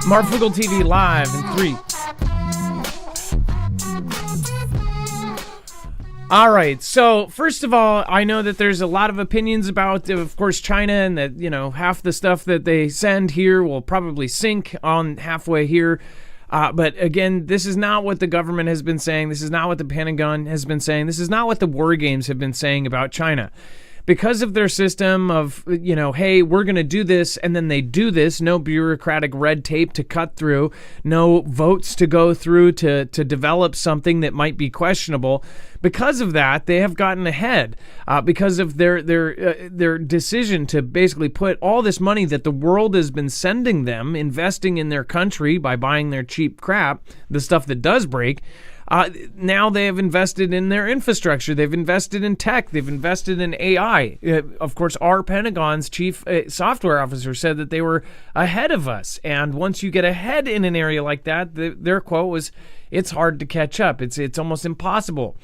Marfoogle TV live in 3. All right, so first of all, I know that there's a lot of opinions about, of course, China, and that, half the stuff that they send here will probably sink on halfway here. But again, this is not what the government has been saying. This is not what the Pentagon has been saying. This is not what the war games have been saying about China. Because of their system of, hey, we're going to do this, and then they do this, no bureaucratic red tape to cut through, no votes to go through to develop something that might be questionable. Because of that, they have gotten ahead because of their decision to basically put all this money that the world has been sending them, investing in their country by buying their cheap crap, the stuff that does break. Now they have invested in their infrastructure. They've invested in tech. They've invested in AI. Of course, our Pentagon's chief software officer said that they were ahead of us. And once you get ahead in an area like that, their quote was, "It's hard to catch up. It's almost impossible."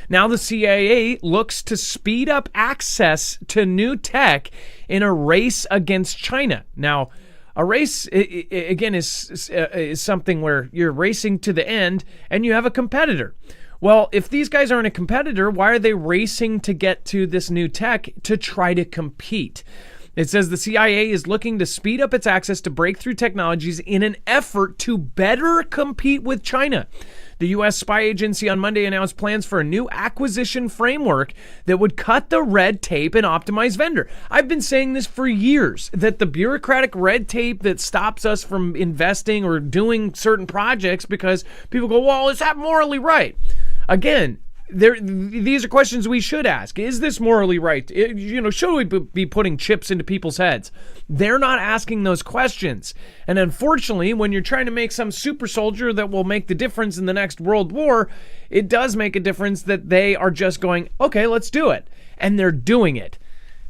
Now the CIA looks to speed up access to new tech in a race against China. Now, a race, again, is something where you're racing to the end and you have a competitor. Well, if these guys aren't a competitor, why are they racing to get to this new tech to try to compete? It says the CIA is looking to speed up its access to breakthrough technologies in an effort to better compete with China. The U.S. spy agency on Monday announced plans for a new acquisition framework that would cut the red tape and optimize vendor. I've been saying this for years, that the bureaucratic red tape that stops us from investing or doing certain projects because people go, well, is that morally right? Again, these are questions we should ask. Is this morally right? Should we be putting chips into people's heads? They're not asking those questions. And unfortunately, when you're trying to make some super soldier that will make the difference in the next world war, it does make a difference that they are just going, okay, let's do it. And they're doing it.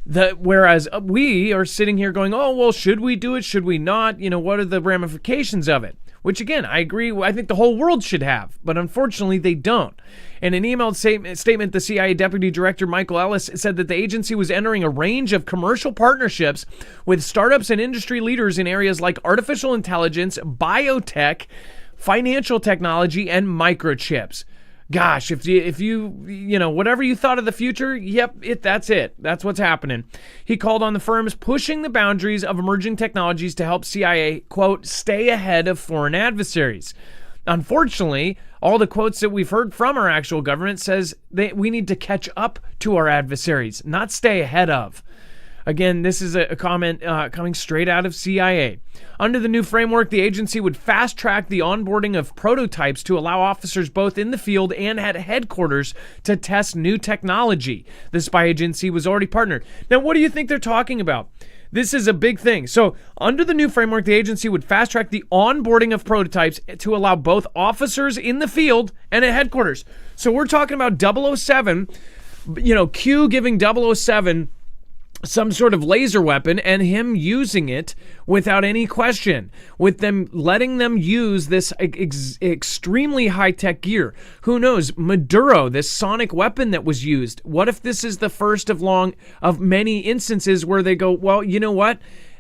Whereas we are sitting here going, oh, well, should we do it? Should we not? What are the ramifications of it? Which, again, I agree, I think the whole world should have, but unfortunately they don't. In an emailed statement, the CIA Deputy Director Michael Ellis said that the agency was entering a range of commercial partnerships with startups and industry leaders in areas like artificial intelligence, biotech, financial technology, and microchips. Gosh, if you whatever you thought of the future, that's it. That's what's happening. He called on the firms pushing the boundaries of emerging technologies to help CIA, quote, stay ahead of foreign adversaries. Unfortunately, all the quotes that we've heard from our actual government says that we need to catch up to our adversaries, not stay ahead of. Again, this is a comment coming straight out of CIA. Under the new framework, the agency would fast-track the onboarding of prototypes to allow officers both in the field and at headquarters to test new technology. The spy agency was already partnered. Now, what do you think they're talking about? This is a big thing. So, under the new framework, the agency would fast-track the onboarding of prototypes to allow both officers in the field and at headquarters. So, we're talking about 007, Q giving 007 some sort of laser weapon and him using it without any question, with them letting them use this extremely high-tech gear. Who knows? Maduro, this sonic weapon that was used. What if this is the first of many instances where they go, well, you know what?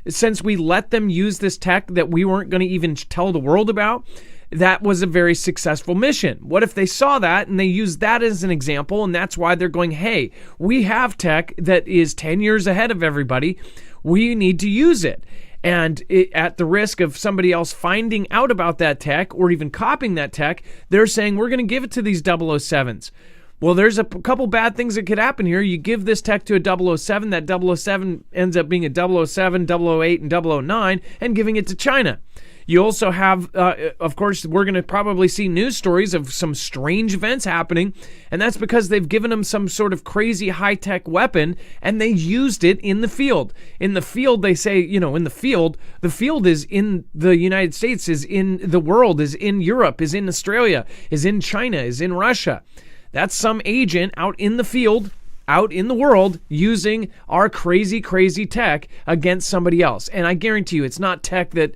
Since we let them use this tech that we weren't going to even tell the world about, that was a very successful mission. What if they saw that and they used that as an example, and that's why they're going, hey, we have tech that is 10 years ahead of everybody. We need to use it. And at the risk of somebody else finding out about that tech or even copying that tech, they're saying, we're going to give it to these 007s. Well, there's a couple bad things that could happen here. You give this tech to a 007, that 007 ends up being a 007, 008, and 009, and giving it to China. You also have, of course, we're going to probably see news stories of some strange events happening, and that's because they've given them some sort of crazy high-tech weapon, and they used it in the field. In the field, they say, in the field is in the United States, is in the world, is in Europe, is in Australia, is in China, is in Russia. That's some agent out in the field, out in the world, using our crazy, crazy tech against somebody else. And I guarantee you, it's not tech that,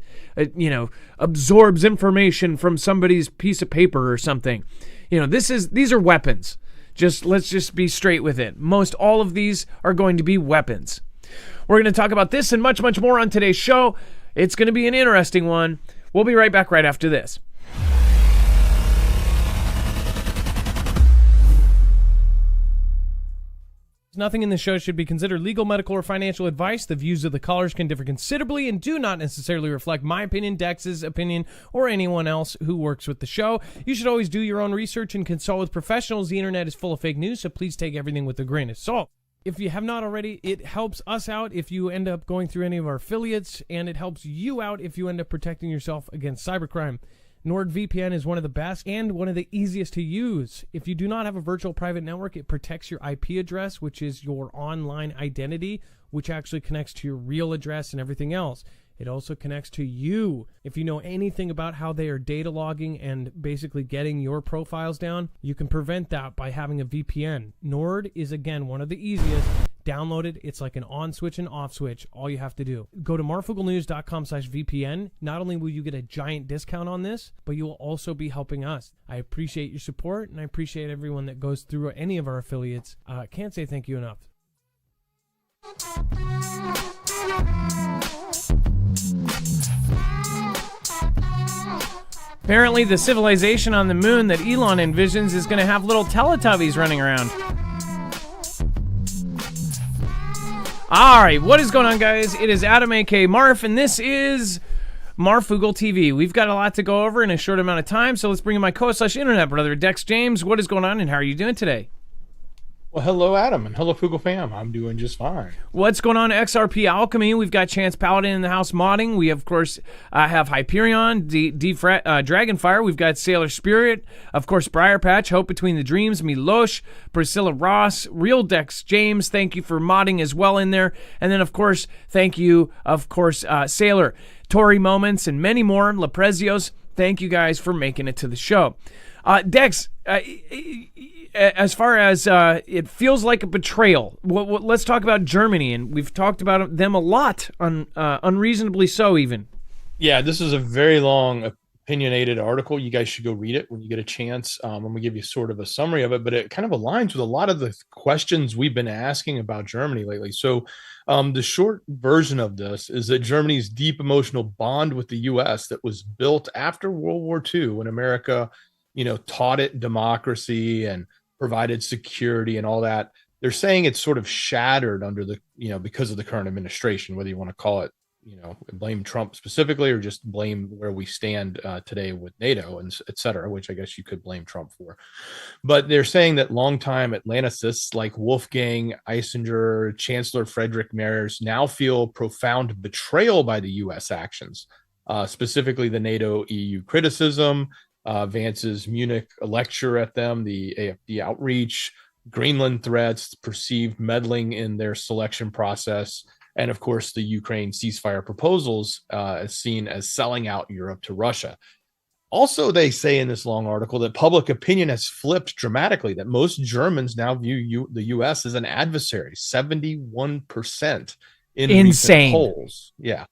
absorbs information from somebody's piece of paper or something. These are weapons. Let's just be straight with it. Most all of these are going to be weapons. We're going to talk about this and much, much more on today's show. It's going to be an interesting one. We'll be right back right after this. Nothing in this show should be considered legal, medical, or financial advice. The views of the callers can differ considerably and do not necessarily reflect my opinion, Dex's opinion, or anyone else who works with the show. You should always do your own research and consult with professionals. The internet is full of fake news, so please take everything with a grain of salt. If you have not already, it helps us out if you end up going through any of our affiliates, and it helps you out if you end up protecting yourself against cybercrime. NordVPN is one of the best and one of the easiest to use. If you do not have a virtual private network, it protects your IP address, which is your online identity, which actually connects to your real address and everything else. It also connects to you. If you know anything about how they are data logging and basically getting your profiles down, you can prevent that by having a VPN. Nord is, again, one of the easiest. Download it. It's like an on switch and off switch. All you have to do. Go to marfooglenews.com/VPN. Not only will you get a giant discount on this, but you will also be helping us. I appreciate your support, and I appreciate everyone that goes through any of our affiliates. Can't say thank you enough. Apparently, the civilization on the moon that Elon envisions is going to have little Teletubbies running around. All right, what is going on, guys? It is Adam, a.k.a. Marf, and this is Marfoogle TV. We've got a lot to go over in a short amount of time, so let's bring in my co-internet brother, Dex James. What is going on, and how are you doing today? Well, hello, Adam, and hello, Foogle fam. I'm doing just fine. What's going on, XRP Alchemy? We've got Chance Paladin in the house modding. We, of course, have Hyperion, Dragonfire. We've got Sailor Spirit. Of course, Briar Patch, Hope Between the Dreams, Milosh, Priscilla Ross, Real Dex James. Thank you for modding as well in there. And then, of course, thank you, Sailor, Tory Moments, and many more. Leprezios, thank you guys for making it to the show. Dex, as far as it feels like a betrayal, let's talk about Germany, and we've talked about them a lot, unreasonably so even. Yeah, this is a very long, opinionated article. You guys should go read it when you get a chance. I'm going to give you sort of a summary of it, but it kind of aligns with a lot of the questions we've been asking about Germany lately. So the short version of this is that Germany's deep emotional bond with the U.S. that was built after World War II, when America, taught it democracy and provided security and all that, they're saying it's sort of shattered under the, because of the current administration, whether you want to call it, blame Trump specifically or just blame where we stand today with NATO and et cetera, which I guess you could blame Trump for. But they're saying that longtime Atlanticists like Wolfgang Eisinger, Chancellor Friedrich Merz now feel profound betrayal by the U.S. actions, specifically the NATO EU criticism, Vance's Munich lecture at them, the AFD outreach, Greenland threats, perceived meddling in their selection process, and of course the Ukraine ceasefire proposals as seen as selling out Europe to Russia. Also, they say in this long article that public opinion has flipped dramatically, that most Germans now view the U.S. as an adversary, 71% in recent polls. Yeah.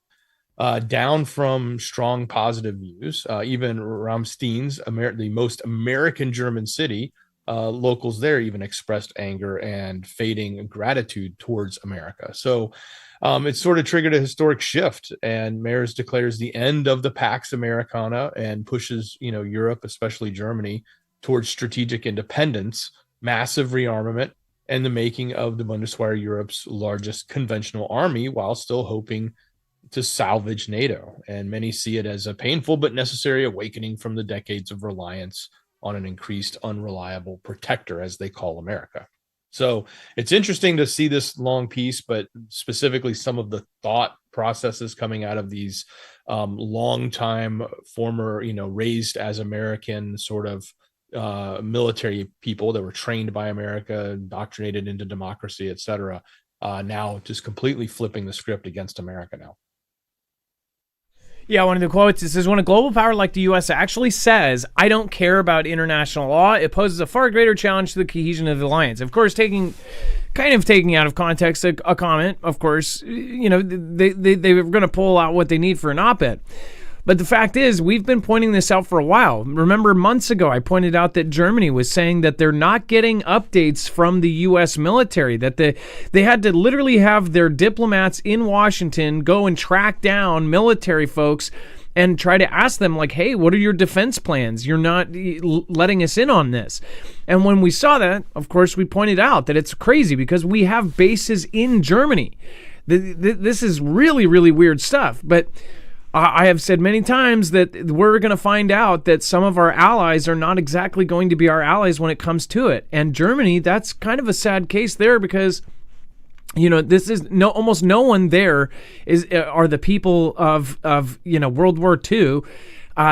Down from strong positive views. Even Ramstein's, the most American German city, locals there even expressed anger and fading gratitude towards America. So it sort of triggered a historic shift, and Merz declares the end of the Pax Americana and pushes, Europe, especially Germany, towards strategic independence, massive rearmament, and the making of the Bundeswehr Europe's largest conventional army, while still hoping to salvage NATO. And many see it as a painful but necessary awakening from the decades of reliance on an increased unreliable protector, as they call America. So it's interesting to see this long piece, but specifically some of the thought processes coming out of these long-time former, raised as American sort of military people that were trained by America, indoctrinated into democracy, et cetera, now just completely flipping the script against America now. Yeah, one of the quotes, it says, when a global power like the U.S. actually says, I don't care about international law, it poses a far greater challenge to the cohesion of the alliance. Of course, taking out of context a comment, of course, they were going to pull out what they need for an op-ed. But the fact is, we've been pointing this out for a while. Remember, months ago, I pointed out that Germany was saying that they're not getting updates from the U.S. military, that they had to literally have their diplomats in Washington go and track down military folks and try to ask them, like, hey, what are your defense plans? You're not letting us in on this. And when we saw that, of course, we pointed out that it's crazy because we have bases in Germany. This is really, really weird stuff. But I have said many times that we're going to find out that some of our allies are not exactly going to be our allies when it comes to it. And Germany, that's kind of a sad case there because, this is almost no one there are the people of World War II.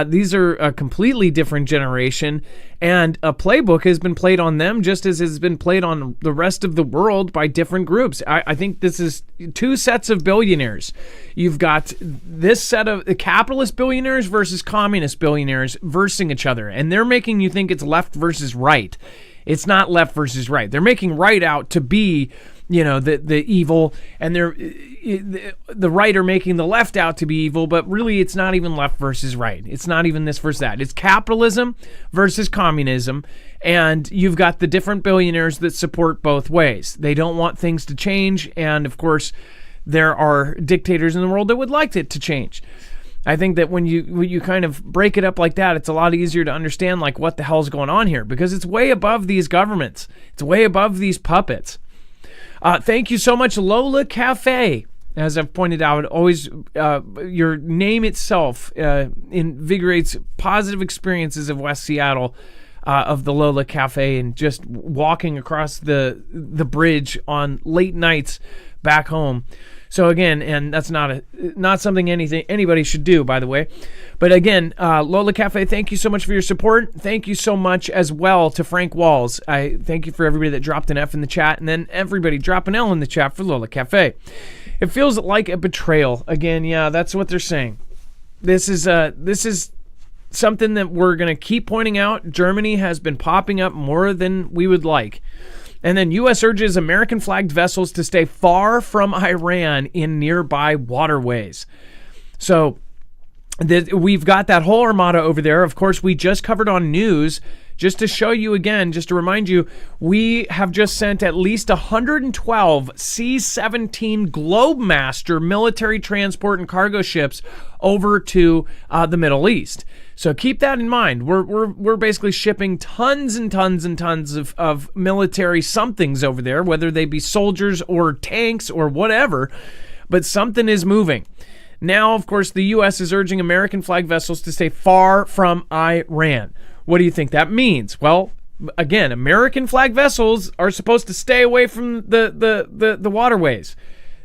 These are a completely different generation, and a playbook has been played on them just as has been played on the rest of the world by different groups. I think this is two sets of billionaires. You've got this set of capitalist billionaires versus communist billionaires versing each other, and they're making you think it's left versus right. It's not left versus right. They're making right out to be the evil, and the right are making the left out to be evil, but really it's not even left versus right. It's not even this versus that. It's capitalism versus communism, and you've got the different billionaires that support both ways. They don't want things to change, and of course there are dictators in the world that would like it to change. I think that when you kind of break it up like that, it's a lot easier to understand like what the hell's going on here, because it's way above these governments. It's way above these puppets. Thank you so much, Lola Cafe. As I've pointed out, always your name itself invigorates positive experiences of West Seattle, of the Lola Cafe, and just walking across the bridge on late nights back home. So again, and that's not something anybody should do, by the way. But again, Lola Cafe, thank you so much for your support. Thank you so much as well to Frank Walls. I thank you for everybody that dropped an F in the chat, and then everybody drop an L in the chat for Lola Cafe. It feels like a betrayal. Again, yeah, that's what they're saying. This is something that we're going to keep pointing out. Germany has been popping up more than we would like. And then U.S. urges American-flagged vessels to stay far from Iran in nearby waterways. So we've got that whole armada over there. Of course, we just covered on news. Just to show you again, just to remind you, we have just sent at least 112 C-17 Globemaster military transport and cargo ships over to the Middle East. So keep that in mind. We're basically shipping tons and tons and tons of military somethings over there, whether they be soldiers or tanks or whatever, but something is moving. Now, of course, the U.S. is urging American flag vessels to stay far from Iran. What do you think that means? Well, again, American flag vessels are supposed to stay away from the waterways.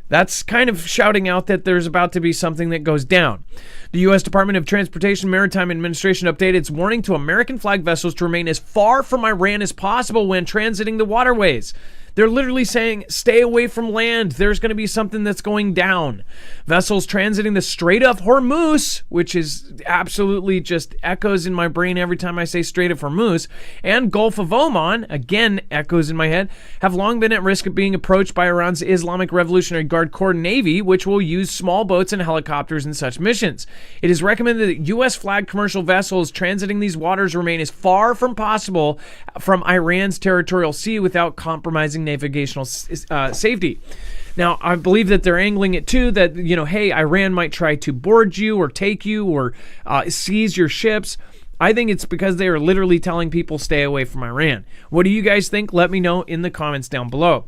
That's kind of shouting out that there's about to be something that goes down. The U.S. Department of Transportation Maritime Administration updated its warning to American flag vessels to remain as far from Iran as possible when transiting the waterways. They're literally saying, stay away from land. There's going to be something that's going down. Vessels transiting the Strait of Hormuz, which is absolutely just echoes in my brain every time I say Strait of Hormuz, and Gulf of Oman, again echoes in my head, have long been at risk of being approached by Iran's Islamic Revolutionary Guard Corps Navy, which will use small boats and helicopters in such missions. It is recommended that U.S. flagged commercial vessels transiting these waters remain as far from possible from Iran's territorial sea without compromising navigational safety. Now, I believe that they're angling it too that, hey, Iran might try to board you or take you or seize your ships. I think it's because they are literally telling people stay away from Iran. What do you guys think? Let me know in the comments down below.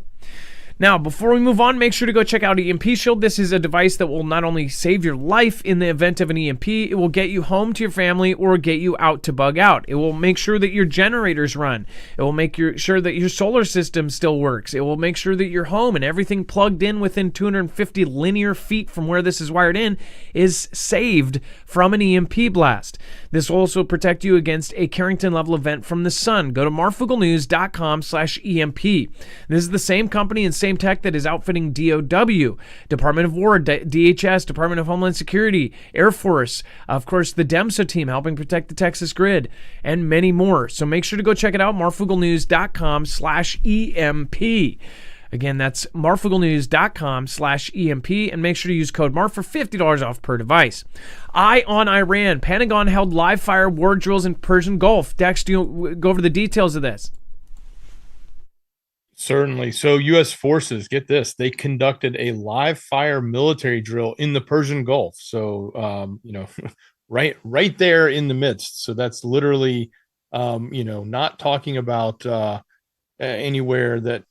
Now, before we move on, make sure to go check out EMP Shield. This is a device that will not only save your life in the event of an EMP, it will get you home to your family or get you out to bug out. It will make sure that your generators run. It will make sure that your solar system still works. It will make sure that your home and everything plugged in within 250 linear feet from where this is wired in is saved from an EMP blast. This will also protect you against a Carrington-level event from the sun. Go to marfooglenews.com/EMP. This is the same company and same tech that is outfitting DOW, Department of War, DHS, Department of Homeland Security, Air Force, of course, the DEMSO team helping protect the Texas grid, and many more. So make sure to go check it out, marfooglenews.com/EMP. Again, that's marfooglenews.com/EMP, and make sure to use code MARF for $50 off per device. Eye on Iran. Pentagon held live fire war drills in Persian Gulf. Dex, do you go over the details of this? Certainly. So U.S. forces, get this, they conducted a live fire military drill in the Persian Gulf. So, right there in the midst. So that's literally, not talking about anywhere that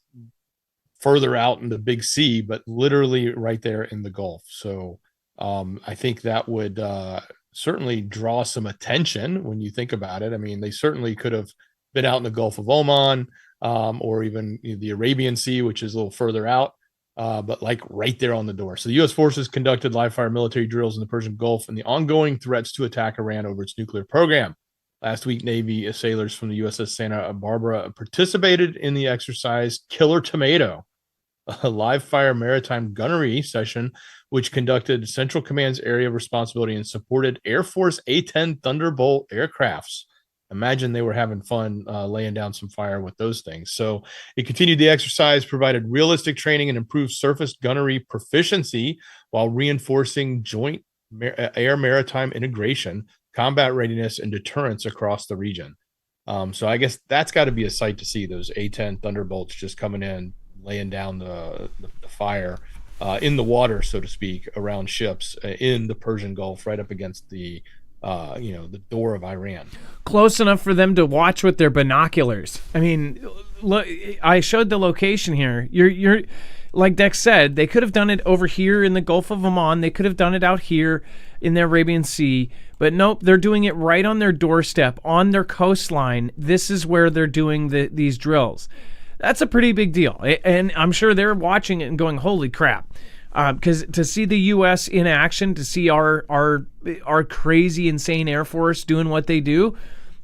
further out in the big sea, but literally right there in the Gulf. So I think that would certainly draw some attention when you think about it. I mean, they certainly could have been out in the Gulf of Oman, or even the Arabian Sea, which is a little further out, but like right there on the door. So the U.S. forces conducted live fire military drills in the Persian Gulf and the ongoing threats to attack Iran over its nuclear program. Last week, Navy sailors from the USS Santa Barbara participated in the exercise Killer Tomato, a live fire maritime gunnery session, which conducted Central Command's area of responsibility and supported Air Force A-10 Thunderbolt aircrafts. Imagine they were having fun laying down some fire with those things. So it continued the exercise, provided realistic training and improved surface gunnery proficiency while reinforcing joint air maritime integration, combat readiness, and deterrence across the region. So I guess that's got to be a sight to see, those A-10 Thunderbolts just coming in, laying down the fire in the water, so to speak, around ships in the Persian Gulf, right up against the door of Iran. Close enough for them to watch with their binoculars. I mean, look, I showed the location here. You're like Dex said, they could have done it over here in the Gulf of Oman. They could have done it out here in the Arabian Sea. But nope, they're doing it right on their doorstep, on their coastline. This is where they're doing these drills. That's a pretty big deal. And I'm sure they're watching it and going, holy crap. Because to see the U.S. in action, to see our crazy, insane Air Force doing what they do,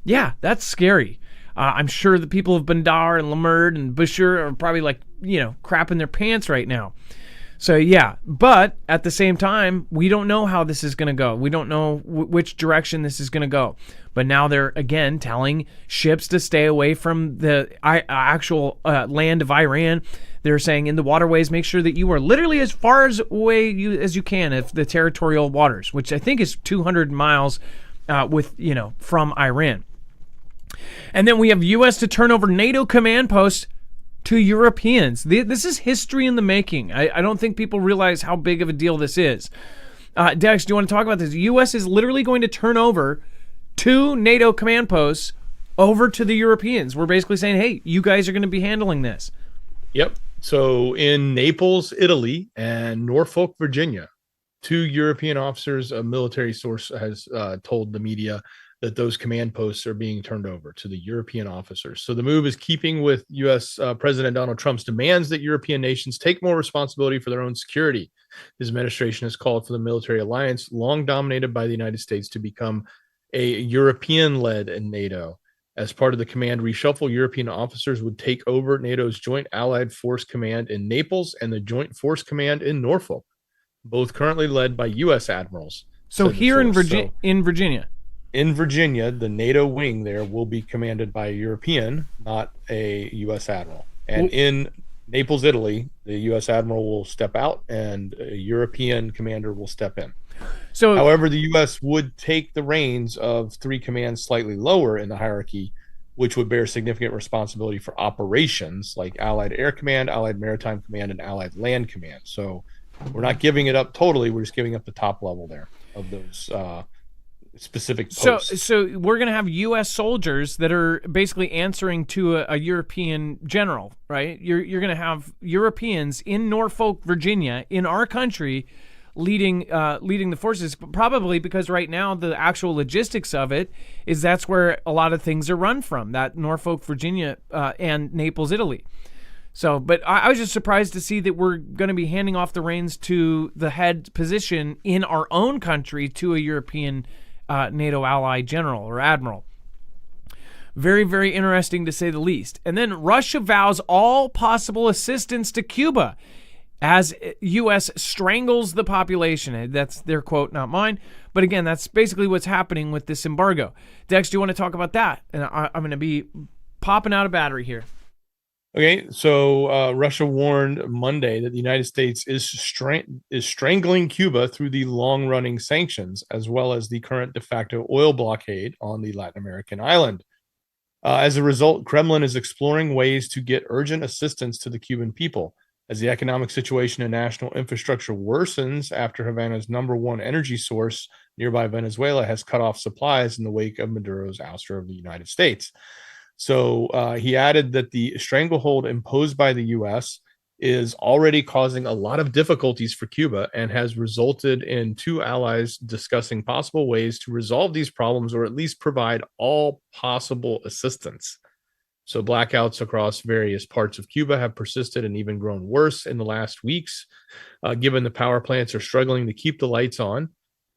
yeah, that's scary. I'm sure the people of Bandar and Lamerd and Bushehr are probably like, crapping their pants right now. So, yeah, but at the same time, we don't know how this is going to go. We don't know which direction this is going to go. But now they're, again, telling ships to stay away from the actual land of Iran. They're saying in the waterways, make sure that you are literally as far away as you can of the territorial waters, which I think is 200 miles from Iran. And then we have U.S. to turn over NATO command posts to Europeans. This is history in the making. I don't think people realize how big of a deal this is. Dex, do you want to talk about this? The U.S. is literally going to turn over 2 NATO command posts over to the Europeans. We're basically saying, hey, you guys are going to be handling this. Yep. So in Naples, Italy, and Norfolk, Virginia, 2 European officers, a military source has told the media that those command posts are being turned over to the European officers. So the move is keeping with U.S. President Donald Trump's demands that European nations take more responsibility for their own security. His administration has called for the military alliance, long dominated by the United States, to become a European-led NATO. As part of the command reshuffle, European officers would take over NATO's Joint Allied Force Command in Naples and the Joint Force Command in Norfolk, both currently led by U.S. admirals. So here in Virginia. In Virginia, the NATO wing there will be commanded by a European, not a U.S. admiral. And in Naples, Italy, the U.S. admiral will step out and a European commander will step in. So, however, the U.S. would take the reins of 3 commands slightly lower in the hierarchy, which would bear significant responsibility for operations like Allied Air Command, Allied Maritime Command, and Allied Land Command. So we're not giving it up totally. We're just giving up the top level there of those specific posts. So we're going to have U.S. soldiers that are basically answering to a European general, right? You're going to have Europeans in Norfolk, Virginia, in our country, leading the forces, probably because right now the actual logistics of it is that's where a lot of things are run from, that Norfolk, Virginia, and Naples, Italy. So, but I was just surprised to see that we're going to be handing off the reins to the head position in our own country to a European NATO ally general or admiral. Very, very interesting to say the least. And then Russia vows all possible assistance to Cuba as U.S. strangles the population. That's their quote, not mine. But again, that's basically what's happening with this embargo. Dex, do you want to talk about that? And I'm going to be popping out a battery here. Okay, so Russia warned Monday that the United States is strangling Cuba through the long-running sanctions, as well as the current de facto oil blockade on the Latin American island. As a result, Kremlin is exploring ways to get urgent assistance to the Cuban people. As the economic situation and national infrastructure worsens after Havana's number one energy source, nearby Venezuela, has cut off supplies in the wake of Maduro's ouster of the United States. So he added that the stranglehold imposed by the U.S. is already causing a lot of difficulties for Cuba and has resulted in two allies discussing possible ways to resolve these problems, or at least provide all possible assistance. So blackouts across various parts of Cuba have persisted and even grown worse in the last weeks, given the power plants are struggling to keep the lights on.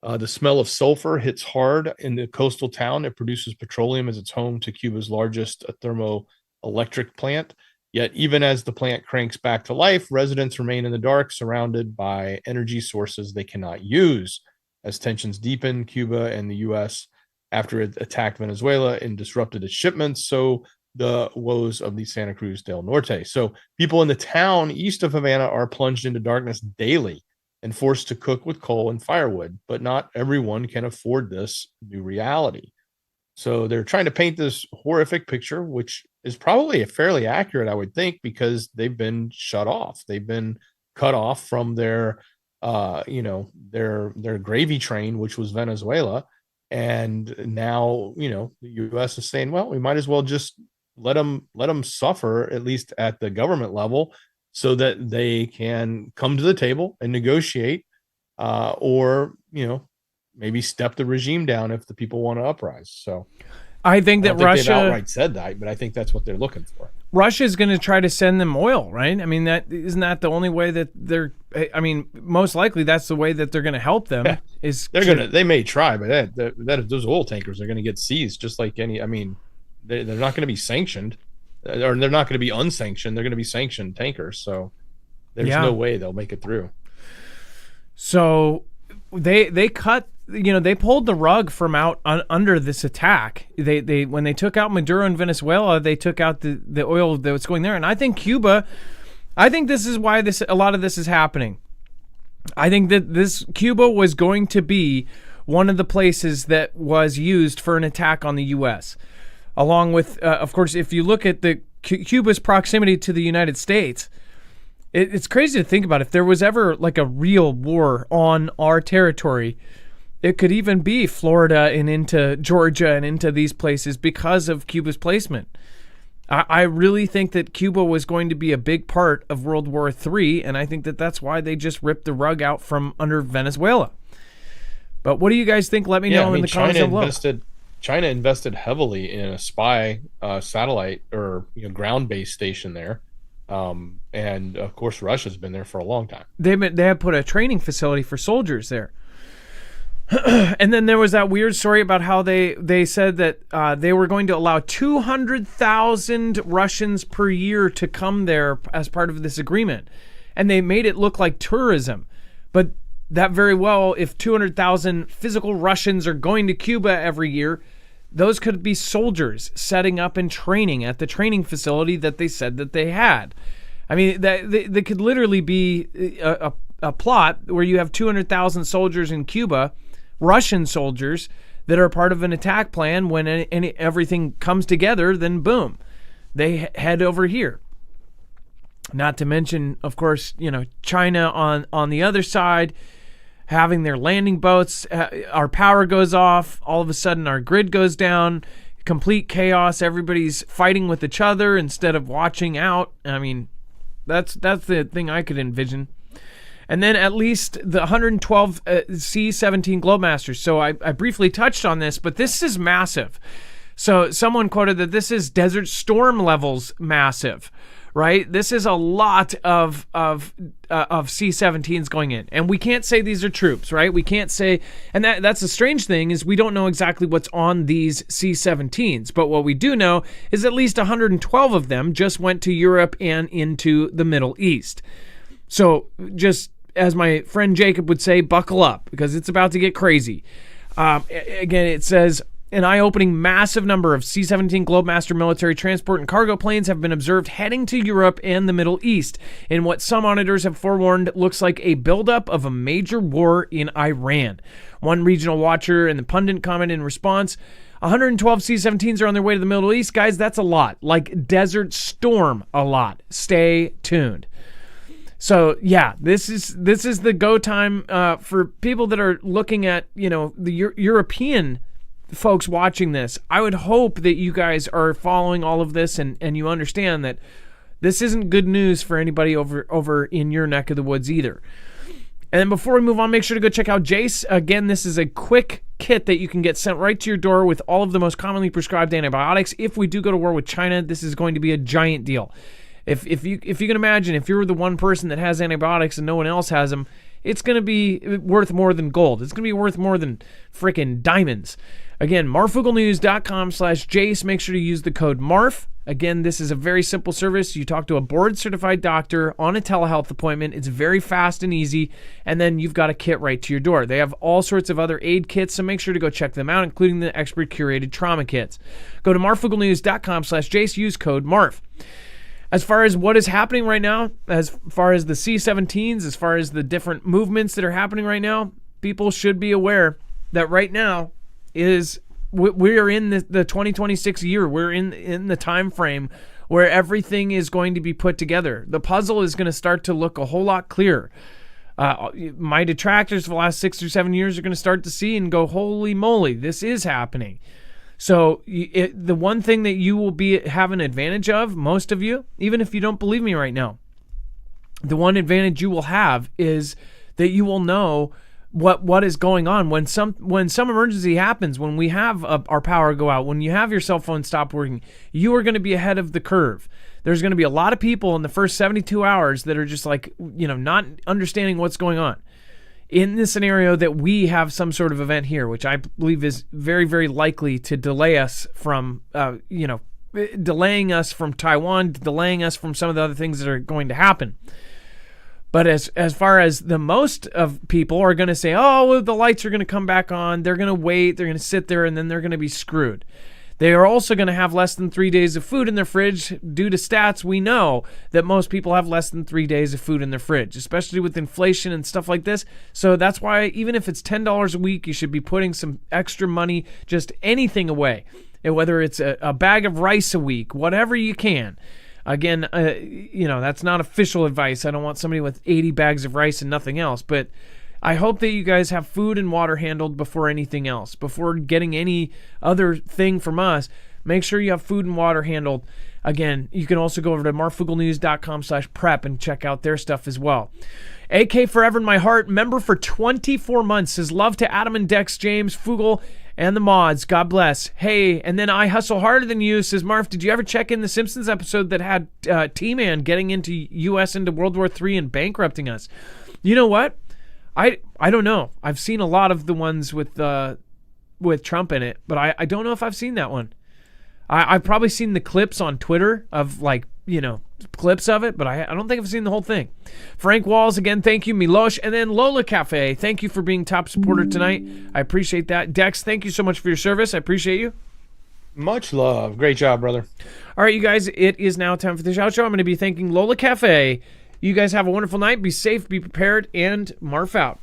The smell of sulfur hits hard in the coastal town. It produces petroleum as its home to Cuba's largest thermoelectric plant. Yet even as the plant cranks back to life, residents remain in the dark, surrounded by energy sources they cannot use. As tensions deepen, Cuba and the U.S., after it attacked Venezuela and disrupted its shipments, so the woes of the Santa Cruz del Norte. So people in the town east of Havana are plunged into darkness daily and forced to cook with coal and firewood, but not everyone can afford this new reality. So they're trying to paint this horrific picture, which is probably fairly accurate, I would think, because they've been shut off. They've been cut off from their gravy train, which was Venezuela. And now, the U.S. is saying, well, we might as well just let them suffer, at least at the government level, so that they can come to the table and negotiate, or maybe step the regime down if the people want to uprise. So I think that Russia they've outright said that, but I think that's what they're looking for. Russia is going to try to send them oil, right? I mean, isn't that the only way that they're? I mean, most likely that's the way that they're going to help them. Yeah. They may try, but those oil tankers are going to get seized, just like any. I mean, they're not going to be sanctioned, or they're not going to be unsanctioned. They're going to be sanctioned tankers. So there's no way they'll make it through. So they cut. They pulled the rug from out under this attack. They when they took out Maduro in Venezuela, they took out the oil that was going there. And I think Cuba, this is why a lot of this is happening. I think that Cuba was going to be one of the places that was used for an attack on the U.S. Along with, of course, if you look at Cuba's proximity to the United States, it's crazy to think about. If there was ever like a real war on our territory, it could even be Florida and into Georgia and into these places because of Cuba's placement. I really think that Cuba was going to be a big part of World War III, and I think that that's why they just ripped the rug out from under Venezuela. But what do you guys think? Let me know in the comments below. China invested heavily in a spy satellite or ground-based station there. And of course, Russia's been there for a long time. They have put a training facility for soldiers there. And then there was that weird story about how they said that they were going to allow 200,000 Russians per year to come there as part of this agreement. And they made it look like tourism. But that very well, if 200,000 physical Russians are going to Cuba every year, those could be soldiers setting up and training at the training facility that they said that they had. I mean, they could literally be a plot where you have 200,000 soldiers in Cuba, Russian soldiers that are part of an attack plan. When everything comes together, then boom, they head over here. Not to mention, of course, China on the other side, having their landing boats. Our power goes off. All of a sudden, our grid goes down. Complete chaos. Everybody's fighting with each other instead of watching out. I mean, that's the thing I could envision. And then at least the 112 C-17 Globemasters. So I briefly touched on this, but this is massive. So someone quoted that this is Desert Storm levels massive, right? This is a lot of C-17s going in. And we can't say these are troops, right? We can't say, and that's the strange thing, is we don't know exactly what's on these C-17s. But what we do know is at least 112 of them just went to Europe and into the Middle East. So just as my friend Jacob would say, buckle up, because it's about to get crazy. Again, it says, an eye-opening massive number of C-17 Globemaster military transport and cargo planes have been observed heading to Europe and the Middle East in what some monitors have forewarned looks like a buildup of a major war in Iran. One regional watcher and the pundit comment in response, 112 C-17s are on their way to the Middle East. Guys, that's a lot. Like Desert Storm, a lot. Stay tuned. So yeah, this is the go time for people that are looking at, the European folks watching this. I would hope that you guys are following all of this and you understand that this isn't good news for anybody over in your neck of the woods either. And then before we move on, make sure to go check out Jace. Again, this is a quick kit that you can get sent right to your door with all of the most commonly prescribed antibiotics. If we do go to war with China, this is going to be a giant deal. If you can imagine, if you're the one person that has antibiotics and no one else has them, it's going to be worth more than gold. It's going to be worth more than freaking diamonds. Again, marfooglenews.com/Jace. Make sure to use the code MARF. Again, this is a very simple service. You talk to a board-certified doctor on a telehealth appointment. It's very fast and easy, and then you've got a kit right to your door. They have all sorts of other aid kits, so make sure to go check them out, including the expert-curated trauma kits. Go to marfooglenews.com/Jace. Use code MARF. As far as what is happening right now, as far as the C-17s, as far as the different movements that are happening right now, people should be aware that right now we're in the 2026 year. We're in the time frame where everything is going to be put together. The puzzle is going to start to look a whole lot clearer. My detractors for the last 6 or 7 years are going to start to see and go, holy moly, this is happening. So the one thing that you will have an advantage of, most of you, even if you don't believe me right now, the one advantage you will have is that you will know what is going on when some emergency happens, when we have our power go out, when you have your cell phone stop working. You are going to be ahead of the curve. There's going to be a lot of people in the first 72 hours that are just like, not understanding what's going on. In the scenario that we have some sort of event here, which I believe is very, very likely to delay us from, delaying us from Taiwan, delaying us from some of the other things that are going to happen. But as far as the most of people are going to say, oh, well, the lights are going to come back on, they're going to wait, they're going to sit there, and then they're going to be screwed. They are also going to have less than 3 days of food in their fridge. Due to stats, we know that most people have less than 3 days of food in their fridge, especially with inflation and stuff like this. So that's why even if it's $10 a week, you should be putting some extra money, just anything away. And whether it's a bag of rice a week, whatever you can. Again, that's not official advice. I don't want somebody with 80 bags of rice and nothing else, but I hope that you guys have food and water handled before anything else. Before getting any other thing from us, make sure you have food and water handled. Again, you can also go over to marfooglenews.com/prep and check out their stuff as well. AK Forever in My Heart, member for 24 months, says love to Adam and Dex, James, Foogle, and the mods. God bless. Hey, and then I Hustle Harder Than You says, Marf, did you ever check in the Simpsons episode that had T-Man getting into U.S. into World War III and bankrupting us? You know what? I don't know. I've seen a lot of the ones with Trump in it, but I don't know if I've seen that one. I've probably seen the clips on Twitter of clips of it, but I don't think I've seen the whole thing. Frank Walls, again, thank you. Milosh, and then Lola Cafe, thank you for being top supporter tonight. I appreciate that. Dex, thank you so much for your service. I appreciate you. Much love. Great job, brother. All right, you guys, it is now time for the outro. I'm going to be thanking Lola Cafe. You guys have a wonderful night. Be safe, be prepared, and Marf out.